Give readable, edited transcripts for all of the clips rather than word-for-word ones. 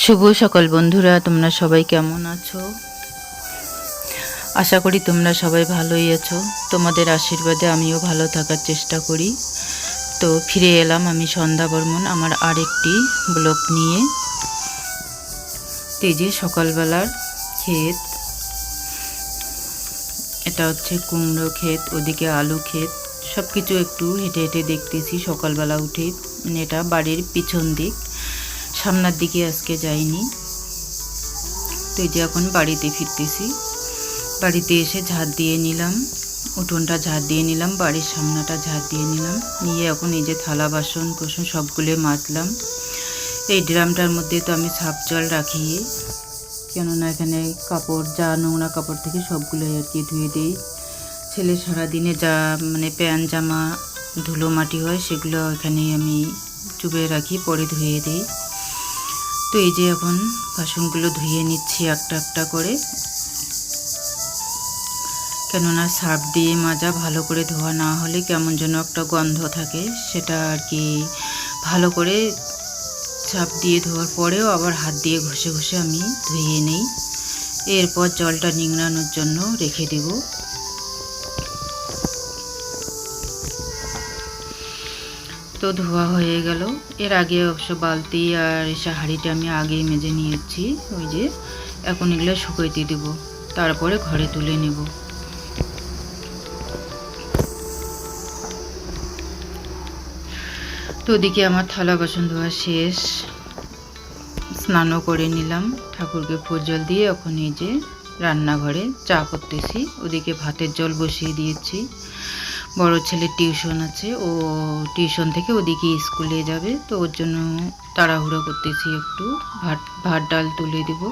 শুভ সকাল বন্ধুরা, তোমরা সবাই কেমন আছো? আশা করি তোমরা সবাই ভালোই আছো। তোমাদের আশীর্বাদে আমিও ভালো থাকার চেষ্টা করি। তো ফিরে এলাম আমি সন্ধ্যা বর্মন আমার আরেকটি ব্লগ নিয়ে। এই যে সকালবেলার ক্ষেত, এটা হচ্ছে কুমড়ো ক্ষেত, ওদিকে আলু ক্ষেত, সব কিছু একটু হেঁটে হেঁটে দেখতেছি সকালবেলা উঠে। এটা বাড়ির পিছন দিক, সামনের দিকে আজকে যাইনি। তো এই যে এখন বাড়িতে ফিরতেছি। বাড়িতে এসে ঝাড় দিয়ে নিলাম, উঠোনটা ঝাড় দিয়ে নিলাম, বাড়ির সামনাটা ঝাড় দিয়ে নিলাম, নিয়ে এখন এই যে থালা বাসন কোসন সবগুলো মাজলাম। এই ড্রামটার মধ্যে তো আমি সার্ফ জল রাখি, কেননা এখানে কাপড়, যা নোংরা কাপড় থেকে সবগুলোই আর কি ধুয়ে দিই। ছেলে সারাদিনে যা প্যান্ট জামা ধুলো মাটি হয় সেগুলো এখানেই আমি চুবিয়ে রাখি, পরে ধুয়ে দিই। তো এই যে এখন বাসনগুলো ধুয়ে নিচ্ছি একটা একটা করে, কেননা সার্ফ দিয়ে মাজা ভালো করে ধোয়া না হলে কেমন যেন একটা গন্ধ থাকে, সেটা আর কি ভালো করে সার্ফ দিয়ে ধোয়ার পরেও আবার হাত দিয়ে ঘষে ঘষে আমি ধুয়ে নিই। এরপর জলটা নিংড়ানোর জন্য রেখে দেব। তো ধোয়া হয়ে গেল। এর আগে অবশ্য বালতি আর হাঁড়িটা আমি আগেই মেজে নিয়েছি। ওই যে এখন এগুলো শুকাইতে দেব, তারপরে ঘরে তুলে নেব। তো ওদিকে আমার থালা বাসন ধোয়া শেষ, স্নানও করে নিলাম, ঠাকুরকে ফুল জল দিয়ে এখন এই যে রান্নাঘরে চা করতেছি। ওদিকে ভাতের জল বসিয়ে দিয়েছি। বড় ছেলের টিউশন আছে, ও টিউশন থেকে ওদিকে স্কুলে যাবে, তো ওর জন্য তাড়াহুড়ো করতেছি একটু। ভাত ডাল তুলে দেব।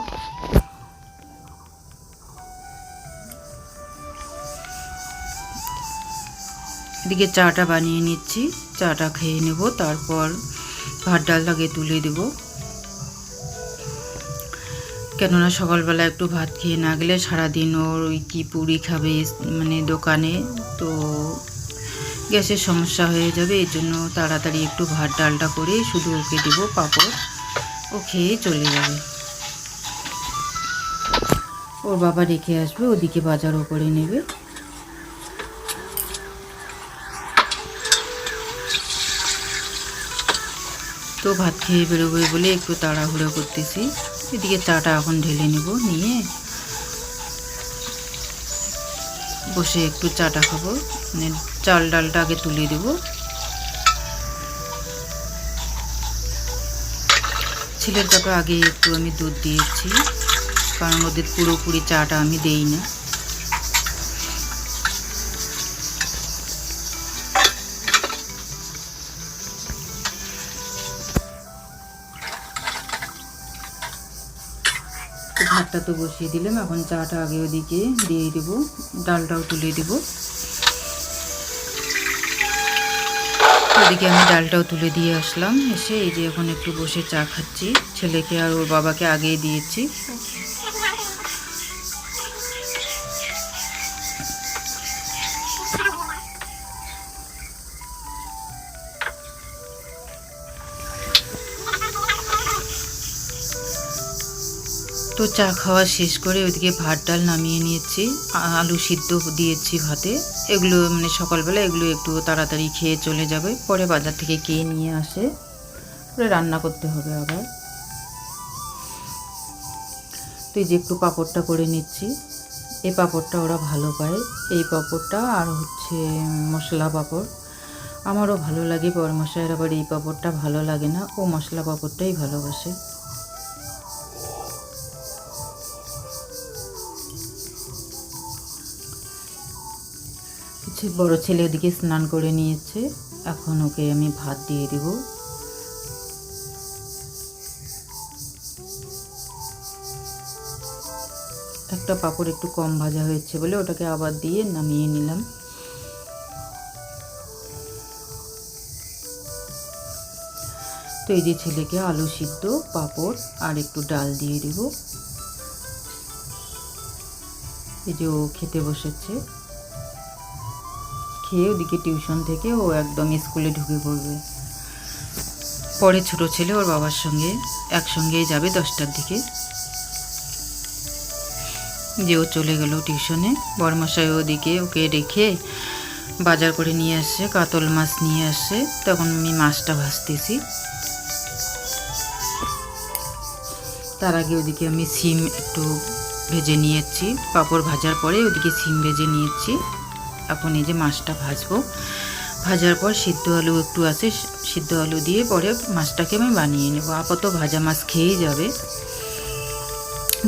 এদিকে চাটা বানিয়ে নিচ্ছি, চাটা খেয়ে নেব, তারপর ভাত ডালটাকে তুলে দেব। কেননা সকালবেলা একটু ভাত খেয়ে না গেলে সারাদিন ওর ওই কি পুরি খাবে দোকানে, তো গ্যাসের সমস্যা হয়ে যাবে। এই জন্য তাড়াতাড়ি একটু ভাত ডালটা করে শুধু ওকে দেবো, পাঁপড় ও খেয়ে চলে যাবে। ওর বাবা রেখে আসবে, ওদিকে বাজারও করে নেবে। তো ভাত খেয়ে বেরোবে বলে একটু তাড়াহুড়ো করতেছি। এদিকে চাটা এখন ঢেলে নেব, নিয়ে বসে একটু চাটা খাবো। চাল ডালটা আগে তুলে দেব। ছেলের কাপে আগে একটু আমি দুধ দিয়েছি, কারণ ওদের পুরোপুরি চাটা আমি দেই না। ভাতটা তো বসিয়ে দিলাম, এখন চাটা আগে ওদিকে দিয়ে দেবো, ডালটাও তুলে দেবো। ওদিকে আমি ডালটাও তুলে দিয়ে আসলাম, এসে এই যে এখন একটু বসে চা খাচ্ছি। ছেলেকে আর ওর বাবাকে আগেই দিয়েছি। তো চা খাওয়া শেষ করে ওইদিকে ভাত ডাল নামিয়ে নিয়েছি, আলু সিদ্ধ দিয়েছি ভাতে। এগুলো সকালবেলা এগুলো একটু তাড়াতাড়ি খেয়ে চলে যাবে, পরে বাজার থেকে খেয়ে নিয়ে আসে, পরে রান্না করতে হবে আবার। তো এই যে একটু পাঁপড়টা করে নিচ্ছি। এই পাঁপড়টা ওরা ভালো পায়, এই পাঁপড়টা আর হচ্ছে মশলা পাঁপড়। আমারও ভালো লাগে, বরমশাইয়ের আবার এই পাঁপড়টা ভালো লাগে না, ও মশলা পাঁপড়টাই ভালোবাসে। বড় ছেলে ওদিকে স্নান করে নিয়েছে, এখন ওকে আমি ভাত দিয়ে দেব। একটা পাঁপড় একটু কম ভাজা হয়েছে বলে ওটাকে আবার দিয়ে নামিয়ে নিলাম। তো এই যে ছেলেকে আলু সিদ্ধ, পাঁপড় আর একটু ডাল দিয়ে দেব। এই যে ও খেতে বসেছে, খেয়ে ওদিকে টিউশন থেকে ও একদম স্কুলে ঢুকে পড়বে। পরে ছোট ছেলে ওর বাবার সঙ্গে একসঙ্গেই যাবে 10টার দিকে, যে ও চলে গেল টিউশনে। বড়মশাই ওদিকে ওকে রেখে বাজার করে নিয়ে আসছে, কাতল মাছ নিয়ে আসছে। তখন আমি মাছটা ভাজতেছি। তার আগে ওদিকে আমি সিম একটু ভেজে নিয়েছি, পাঁপড় ভাজার পরে ওদিকে সিম ভেজে নিয়েছি। এখন এই যে মাছটা ভাজবো, ভাজার পর সিদ্ধ আলু একটু আছে, সিদ্ধ আলু দিয়ে পরে মাছটাকে আমি বানিয়ে নেব। আপাতত ভাজা মাছ খেয়েই যাবে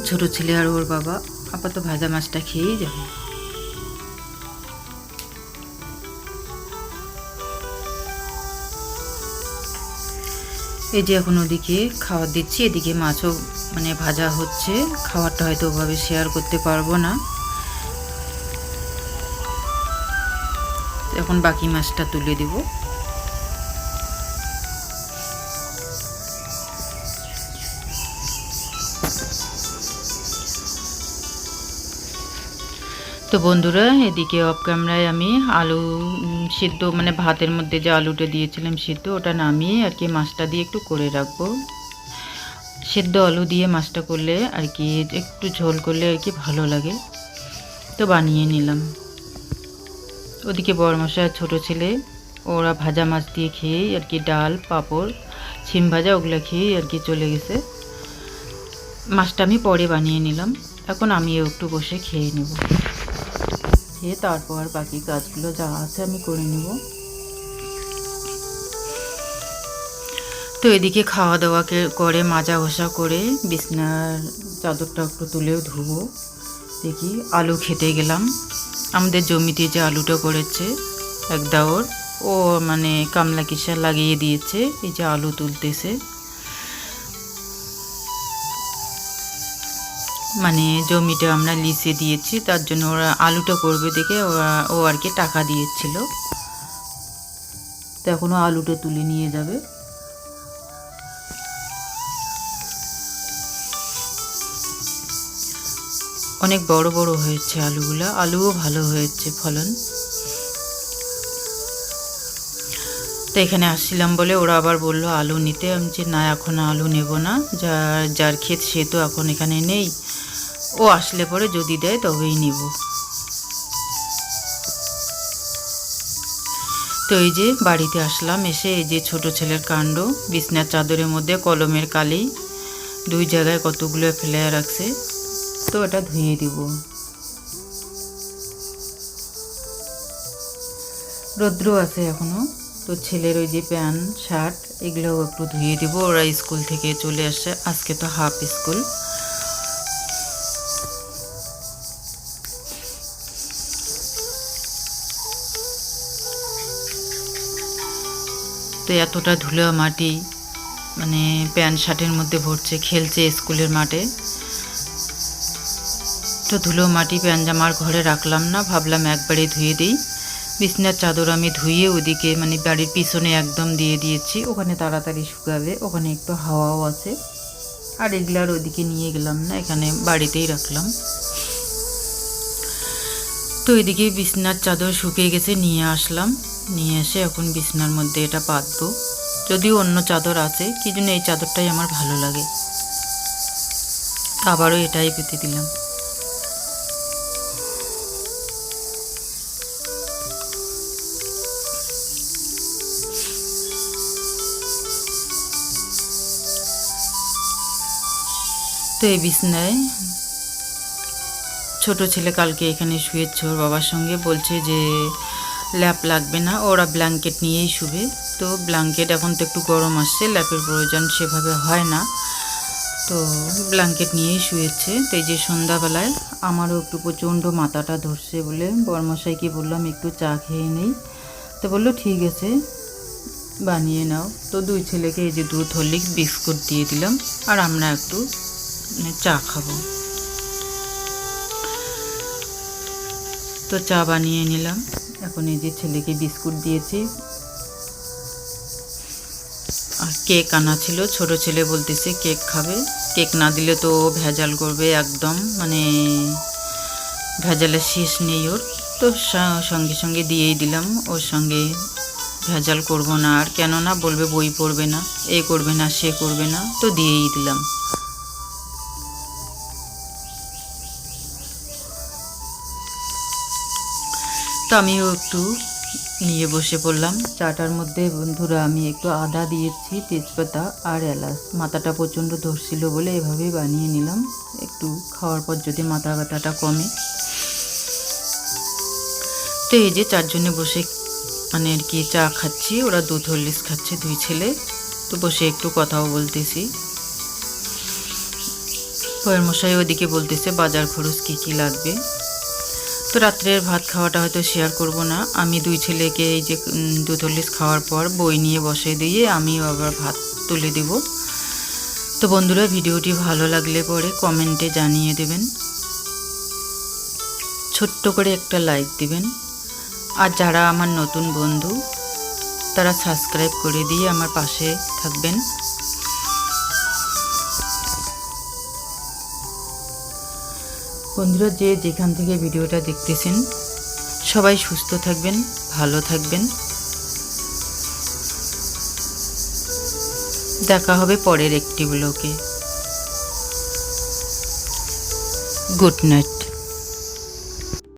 ছোট ছেলে আর ওর বাবা, আপাতত ভাজা মাছটা খেয়েই যাবে। এই যে এখন ওদিকে খাবার দিচ্ছি, এদিকে মাছও মানে ভাজা হচ্ছে। খাবারটা হয়তো ওভাবে শেয়ার করতে পারবো না। এখন বাকি মাছটা তুলে দেব। তো বন্ধুরা, এদিকে অফ ক্যামেরায় আমি আলু সিদ্ধ মানে ভাতের মধ্যে যে আলুটা দিয়েছিলাম সিদ্ধ, ওটা নামিয়ে আর কি মাছটা দিয়ে একটু করে রাখবো। সিদ্ধ আলু দিয়ে মাছটা করলে আর কি একটু ঝোল করলে আর কি ভালো লাগে, তো বানিয়ে নিলাম। ওদিকে বড়মশাই আর ছোটো ছেলে ওরা ভাজা মাছ দিয়ে খেয়েই আর কি ডাল পাঁপড় সিম ভাজা ওগুলো খেয়েই আর কি চলে গেছে। মাছটা আমি পরে বানিয়ে নিলাম, এখন আমিও একটু বসে খেয়ে নেব। খেয়ে তারপর বাকি কাজগুলো যা আছে আমি করে নেব। তো এদিকে খাওয়া দাওয়া করে মাজা ঘষা করে বিছনার চাদরটা একটু তুলেও ধুবো। দেখি আলু খেতে গেলাম। আমাদের জমিতে যে আলুটা করেছে এক দাওর, ও মানে কামলা কিসা লাগিয়ে দিয়েছে, এই যে আলু তুলতেছে। মানে জমিটা আমরা লিসে দিয়েছি, তার জন্য ওরা আলুটা করবে দেখে ও আর কি টাকা দিয়েছিল। তো এখনও আলুটা তুলে নিয়ে যাবে। অনেক বড় বড় হয়েছে আলুগুলা, আলুও ভালো হয়েছে ফলন। তো এখানে আসছিলাম বলে ওরা আবার বললো আলু নিতে। আমি যে না, এখন আলু নেব না, যার ক্ষেত সে তো এখন এখানে নেই, ও আসলে পরে যদি দেয় তবেই নিব। তো এই যে বাড়িতে আসলাম, এসে এই যে ছোট ছেলের কাণ্ড, বিছনার চাদরের মধ্যে কলমের কালি 2 জায়গায় কতগুলো ফেলে রাখছে, তো এটা ধুয়ে দিব। রৌদ্র আছে এখনো। তো ছেলের ওই যে প্যান্ট শার্ট এগুলোও একটু ধুয়ে দিব, ওরা স্কুল থেকে চলে আসছে, আজকে তো হাফ স্কুল। তো এতটা ধুলো মাটি মানে প্যান্ট শার্টের মধ্যে ভরছে, খেলছে স্কুলের মাঠে। তো ধুলো মাটি প্যান্ট জামার ঘরে রাখলাম না, ভাবলাম একবারে ধুয়ে দিই। বিছনার চাদর আমি ধুয়ে ওদিকে মানে বাড়ির পিছনে একদম দিয়ে দিয়েছি, ওখানে তাড়াতাড়ি শুকাবে, ওখানে একটু হাওয়াও আছে। আর এগুলার ওদিকে নিয়ে গেলাম না, এখানে বাড়িতেই রাখলাম। তো এদিকে বিছনার চাদর শুকিয়ে গেছে, নিয়ে আসলাম। নিয়ে এসে এখন বিছনার মধ্যে এটা পাতবো। যদিও অন্য চাদর আছে, কি জন্য এই চাদরটাই আমার ভালো লাগে, আবারও এটাই পেতে দিলাম। তো এই বিছনায় ছোট ছেলে কালকে এখানে শুয়েছে ওর বাবার সঙ্গে, বলছে যে ল্যাপ লাগবে না, ওরা ব্ল্যাঙ্কেট নিয়েই শুবে। তো ব্ল্যাঙ্কেট এখন তো একটু গরম আসছে, ল্যাপের প্রয়োজন সেভাবে হয় না, তো ব্ল্যাঙ্কেট নিয়েই শুয়েছে। তো এই যে সন্ধ্যাবেলায় আমারও একটু প্রচণ্ড মাথাটা ধরছে বলে বড়মশাইকে বললাম একটু চা খেয়ে নেই। তো বললো ঠিক আছে বানিয়ে নাও। তো 2 ছেলেকে এই যে দুধ হরলিক্স বিস্কুট দিয়ে দিলাম, আর আমরা একটু চা খাবো। তো চা বানিয়ে নিলাম, এখন এই যে ছেলেকে বিস্কুট দিয়েছি। আর কেক আনা ছিল, ছোট ছেলে বলতেছে কেক খাবে, কেক না দিলে তো ভেজাল করবে একদম, মানে ভেজালের শেষ নেই ওর। তো সঙ্গে সঙ্গে দিয়েই দিলাম, ওর সঙ্গে ভেজাল করব না আর, কেননা বলবে বই পড়বে না, এ করবে না, সে করবে না, তো দিয়েই দিলাম। তো আমিও একটু নিয়ে বসে পড়লাম। চাটার মধ্যে বন্ধুরা আমি একটু আদা দিয়েছি, তেজপাতা আর এলাচ। মাথাটা প্রচণ্ড ধরছিল বলে এভাবেই বানিয়ে নিলাম, একটু খাওয়ার পর যদি মাথা ব্যথাটা কমে। তো এই যে চারজনে বসে মানে আর কি চা খাচ্ছি, ওরা দুধ হরলিক্স খাচ্ছে, দুই ছেলে। তো বসে একটু কথাও বলতেছি। পয়ের মশাই ওদিকে বলতেছে বাজার খরচ কী কী লাগবে। তো রাত্রের ভাত খাওয়াটা হয়তো শেয়ার করব না, আমি দুই ছেলেকে এই যে দুধ হরলিক্স খাওয়ার পর বই নিয়ে বসে দিয়ে আমিও আবার ভাত তুলে দেব। তো বন্ধুরা, ভিডিওটি ভালো লাগলে পরে কমেন্টে জানিয়ে দেবেন, ছোট্ট করে একটা লাইক দিবেন। আর যারা আমার নতুন বন্ধু তারা সাবস্ক্রাইব করে দিয়ে আমার পাশে থাকবেন। বন্ধুরা, যে যেখান থেকে ভিডিওটা দেখতেছেন সবাই সুস্থ থাকবেন, ভালো থাকবেন। দেখা হবে পরের একটি ব্লগে। Good night.